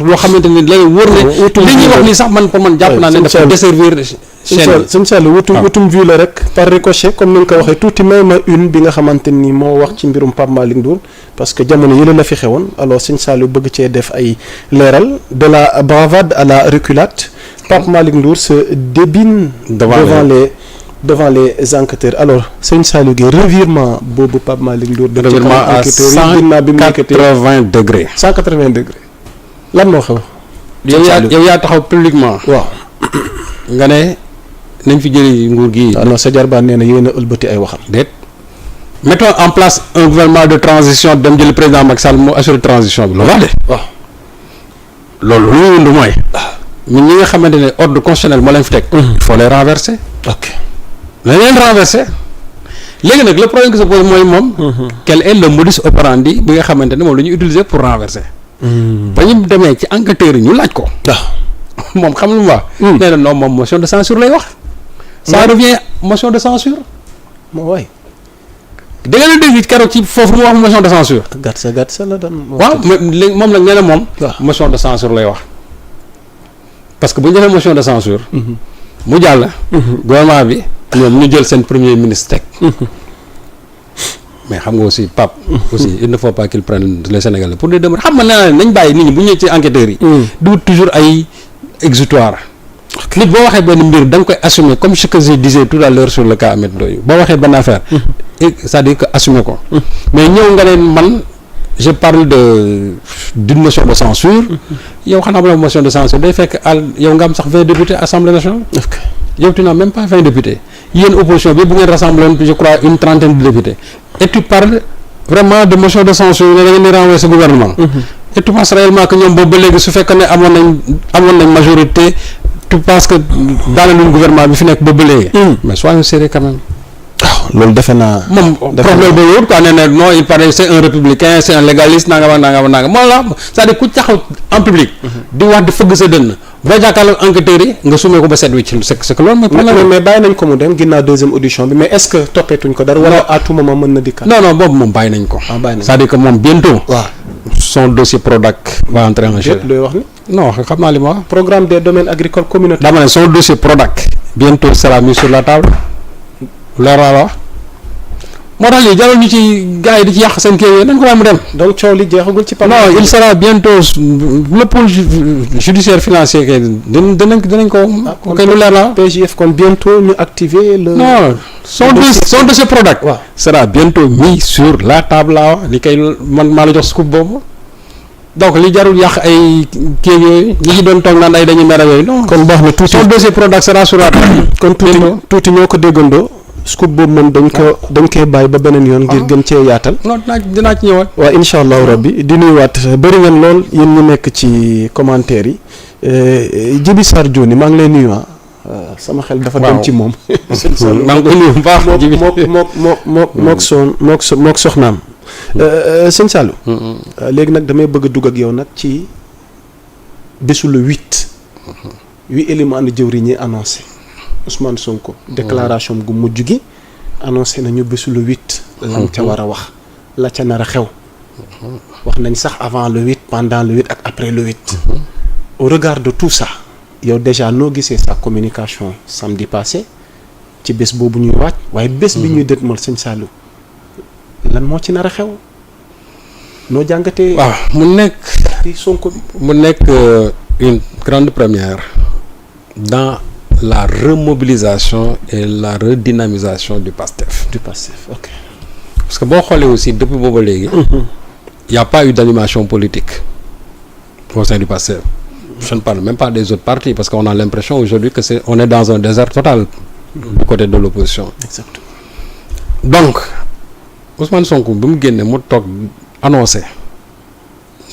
loo xamante ni la wóor ne li ñuy wax ni sax man pour man jàpp naa ne dafa desservir chaîne sëñ Saliou wutum vue la rek par ricochet comme ni nga ko waxee tuuti may ma une bi nga xamante ni moo wax ci mbirum Pape Malick Ndour parce que jamono yële la fi xewoon alors sëñ Saliou bëgg cee def ay leeral de la bravade à la reculade Pape Malick Ndour se débine devant les enquêteurs alors sëñ Saliou Guèye revirement boobu Pape Malick Ndour def ci revirement à 180 degrés 180 degrés lan moo xew yow yaa taxaw publiquement waaw nga ne nañ fi jëli nguur gi non sa jarbaan nee na yéen a ëlbati ay waxam déet mettons en place un gouvernement de transition dem jëli président Macky Sall moo assurer transition bi loolu wax de waaw loolu lu ñu wund mooy ñun ñi nga xamante ne ordre constitutionnel moo leen fi teg il faut les renverser ok nañ leen renverser léegi nag le problème qui se pose mooy moom quel est le modus operandi bi nga xamante ne moom la ñuy utiliser pour renverser ba ñu demee ci enquêteurs yi ñu laaj ko moom xam lu mu wax nee na non moom motion de censure lay wax ça revient motion de censure moo waay da nga leen dégg keroog ci foofu mu wax motion de censure gàtt sa la doon waaw léegi moom nag nee na moom motion de censure lay wax parce que bu ñu defee motion de censure mu jàll gouvernement bi ñoom ñu jël seen premier ministre teg mais xam nga aussi Pape aussi il ne faut pas qu'il prenne les Sénégalais pour des demeures xam nga nee naa nañ bàyyi nit ñi bu ñëwee ci enquêteurs yi du toujours ay exutoire nit boo waxee benn mbir da nga koy assumer comme ce que je disais tout à l'heure sur le cas Ahmed Ndoye boo waxee benn affaire c'est-à-dire que assumer ko mais ñëw nga leen man je parle d'une motion de censure yow xanaa la motion de censure day fekk yow nga am sax 20 députés Assemblée nationale yow tu n'as même pas 20 députés yéen opposition bi bu ngeen rassemblé woon je crois une trentaine de députés et tu parles vraiment de motion de censure ne da ngeen di renvoyer ce gouvernement et tu penses réellement que ñoom boobu ba léegi su fekkee ne amoon nañ majorité tu penses que daana luñ gouvernement bi fi nekk boobu ba léegi mais soyons sérieux quand même waaw loolu defe naa moom problème ba wóor quoi nee na non il paraît c'est un républicain c'est un légaliste nangam moo la c'est-à-dire ku taxaw en public di wax di fëgg sa dënn boo jàkkaarloo enquêteurs yi nga sumee ko ba set wi ci c'est que loolu mooy problème mais bàyyi nañ ko mu dem ginnaaw deuxième audition bi mais est-ce que toppeetuñ ko dara wala à tout moment mën na dikkaat non boobu moom bàyyi nañ ko c'est-à-dire que moom bientôt son dossier Prodac va entrer en jeu looy wax ni non xam naa li ma wax programme des domaines agricoles communautaires dama ne son dossier Prodac bientôt sera mis sur la table leer la wax moo tax lii jarul ñu ci gars yi di ci yàq seen kii yooyu nañ ko mu dem. donc coow li jeexagul ci. non il sera bientôt le pôle judiciaire financier kay dinañ ko. ok lu leer la. PJF kon bientôt ñu activer le. non son dossier Prodac. waaw sera bientôt mis sur la table là li kay man maa la jox scoop boobu. donc li jarul yàq ay kii yooyu ñi ci doon toog naan ay dañuy mere yooyu non. kon baax na tuuti son dossier Prodac sera sur la table. kon tuuti ñoo ko déggandoo. scoop boobu moom dañ koy bàyyi ba beneen yoon ngir gën cee yaatal. non dinaa ci ñëwaat. waaw incha allahu rabbi di nuyuwaat bëri ngeen lool yéen ñu nekk ci commentaire yi Djibi Sarr Dioni maa ngi lay nuyu sama xel dafa dem ci moom. maa ngi koy nuyu bu baax Djibi mook soxnaam. sëñ Saliou. léegi nag damay bëgg a dugg ak yow nag ci bésu le 8. 8 éléments ànd jëwriñ ñi annoncé. Ousmane Sonko déclaration gu mujj gi annoncé nañu bésu le 8 lam ca war a wax la ca nar a xew wax nañ sax avant le 8 pendant le 8 ak après le 8 au regard de tout ça yow déjà noo gisee sa communication samedi passé ci bés boobu ñuy waaj waaye bés bi ñuy dëtmal sëñ Saliou lan moo ci nar a xew noo jàngatee waaw mu nekk Sonko mu nekk une grande première dans la remobilisation et la redynamisation du PASTEF. Ok. Parce que boo xoolee aussi depuis booba léegi. Il y a pas eu d'animation politique au sein du PASTEF. Je ne parle même pas des autres partis parce qu'on a l'impression aujourd'hui que on est dans un désert total du côté de l'opposition. Exactement. Donc Ousmane Sonko bi mu génne mu toog annoncé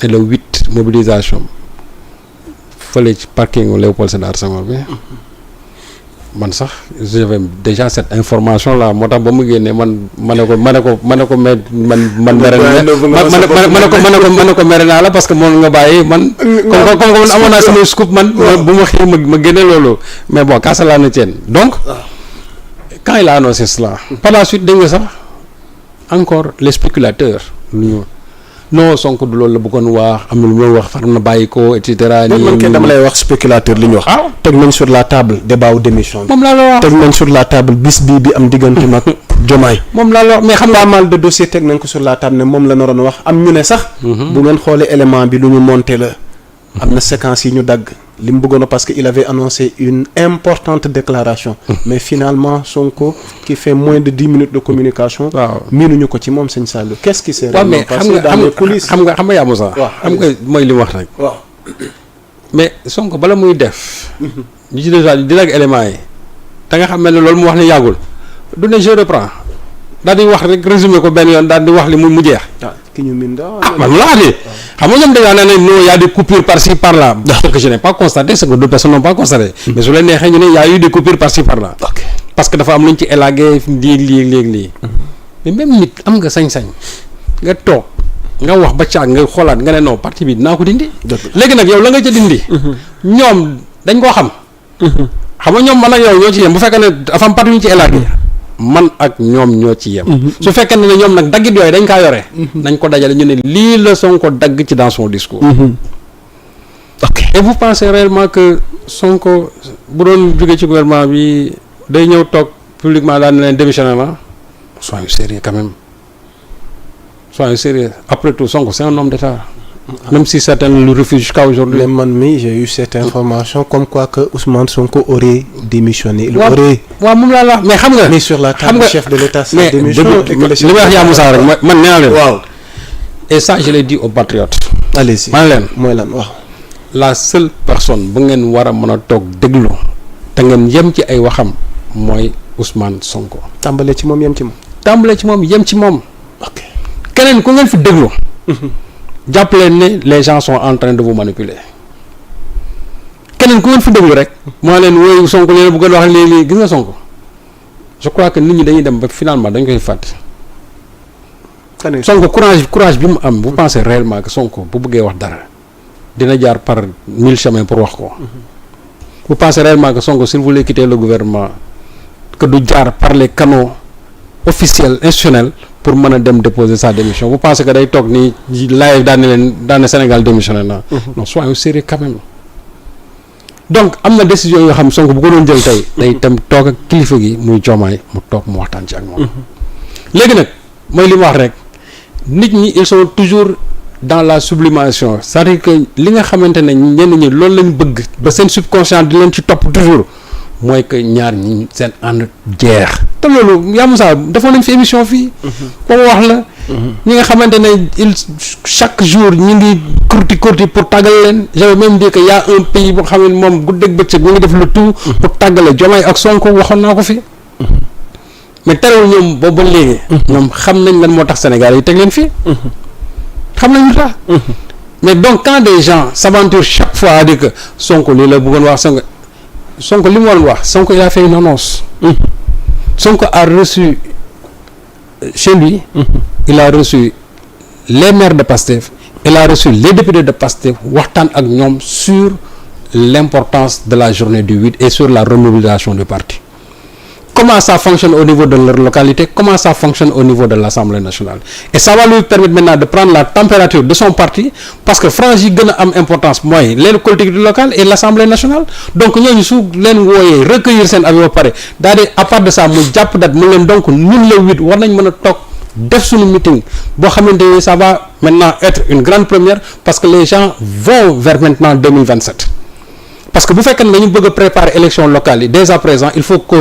ne le 8 mobilisation fële ci parking Léopold Sédar Senghor bi. man sax j'avais déjà cette information là moo tax ba mu génnee man ne ko mais man mere ko mere naa la parce que moom nga bàyyi man comme man amoon naa sama scoop man bu ma xëy ma génne loolu mais bon qu'à cela ne tienne donc quand il a annoncé cela par la suite dégg nga sax encore les spéculateurs lu ñu non Sonko du loolu la bëggoon wax am na lu muy wax far na bàyyi ko et cetera. nii man kay dama lay wax spéculateur li ñu wax. ah teg nañ sur la table débat wu démission bi. moom laa la wax teg nañ sur la table bis bii bi am diggante mag Diomaye. moom laa la wax mais xam nga pas mal de dossiers teg nañ ko sur la table ne moom la naroon wax am ñu ne sax. bu ngeen xoolee élément bi lu ñu monté la. am na séquence yi ñu dagg. li mu bëggoon parce que il avait annoncé une importante déclaration. mais finalement Sonko qui fait moins de 10 minutes de communication. waaw miinuñu ko ci moom sëñ Saliou qu'est-ce qui s'est mais passé dans les coulisses. xam nga yaa Moussa. waaw xam nga mooy li mu wax rek. waaw. mais Sonko bala muy def. ñu ci déjà di dagg éléments yi. da nga xam ne loolu mu wax ne yàggul. du ne je reprends. daal di wax rek résumé ko benn yoon daal di wax li mu jeex. ki ñu min daa. man laa di xam nga ñoom dañoo ne non y a des coupures par-ci par-là. ce que je n'ai pas constaté ce que d'autres personnes n'ont pas constaté. mais su leen neexee ñu ne y a eu des coupures par-ci par-là. ok parce que dafa am lu ñu ci élagué lii. mais même nit am nga sañ-sañ nga toog nga wax ba caag nga xoolaat nga ne non parti bi dinaa ko dindi. léegi nag yow la nga ca dindi. ñoom dañ koo xam. xam nga ñoom man ak yow ñoo ci yem bu fekkee ne dafa am parti yu ñu ci élagué. man ak ñoom ñoo ci yem. su fekkee ne ñoom nag daggit yooyu dañ kaa yore. nañ ko dajale ñu ne lii la Sonko dagg ci dans son discours. ok et vous pensez réellement que Sonko bu doon jógee ci gouvernement bi day ñëw toog publiquement daal ne leen démissionné na soyons sérieux quand même soyons sérieux après tout Sonko c'est un homme d'État. Même si certains le refusent jusqu'à aujourd'hui. Mais man mi j'ai eu cette information comme quoi que Ousmane Sonko aurait démissionné. Il aurait waaw moom laa la wax mais xam nga. mis sur la table chef de l'État sa mais démission. li may wax yaa Moussa rek man nee naa leen. waaw. et ça je l'ai dit aux patriotes. allez-y man leen mooy lan waaw. la seule personne bu ngeen war a mën a toog déglu te ngeen yem ci ay waxam mooy Ousmane Sonko. tàmbalee ci moom yem ci moom. tàmbalee ci moom yem ci moom. ok keneen ku ngeen fi déglu. jàpp leen ne les gens sont en train de vous manipuler keneen ku ngeen fi déglu rek. moo leen wooyu Sonko leen bëggoon wax léegi gis nga Sonko je crois que nit ñi dañuy dem ba finalement dañ koy fàtte. Sonko courage bi mu am vous pensez réellement que Sonko bu bëggee wax dara dina jaar par 1000 chemins pour wax ko. vous pensez réellement que Sonko s'il voulait quitter le gouvernement que du jaar par les canaux officiels institutionnels pour mën a dem déposer sa démission vous pensez que day toog ni live daan Sénégal démissionné na. non soyons sérieux quand même. donc am na décision yoo xam Sonko bu ko doon jël tey day tam toog ak kilifa gi muy Diomaye mu toog mu waxtaan ci ak moom. léegi nag mooy li mu wax rek nit ñi ils sont toujours dans la sublimation c'est-à-dire que li nga xamante ne ñenn ñi loolu lañ bëgg ba seen subconscient di leen ci topp toujours mooy que ñaar ñi seen ànd jeex. te loolu yaa Moussa defoon nañ fi émission fii. comme wax la. ñi nga xamante ne il chaque jour ñu ngi kurti pour tàggal leen j'avais même dit que y a un pays boo xam ne moom guddeeg bëccëg ñu ngi def le tout. pour tàggale Diomaye ak Sonko waxoon naa ko fi. mais terewul ñoom boobu ba léegi. ñoom xam nañ lan moo tax Sénégal yi teg leen fii. xam nañ lu tax. mais donc quand des gens s'aventurent chaque fois à dire que Sonko lii la bëggoon wax Sonko li mu waroon wax Sonko il a fait une annonce. Sonko a reçu chez lui. il a reçu les maires de Pastef. il a reçu les députés de Pastef waxtaan ak ñoom sur l'importance de la journée du 8 et sur la remobilisation du parti. Comment ça fonctionne au niveau de leur localité, comment ça fonctionne au niveau de l'Assemblée nationale. Et ça va lui permettre maintenant de prendre la température de son parti parce que frange yi gën a am importance mooy les collectivités locales et l'Assemblée nationale. donc ñooñu su leen wooyee recueillir seen avis ba pare daal di à part de ça mu jàpp date mu leen donc ñun le 8 war nañ mën a toog def suñu meeting boo xamante ni ça va maintenant être une grande première parce que les gens vont vers maintenant 2027. parce que bu fekkee ne dañu bëgg a préparer élection locale yi dès à présent il faut que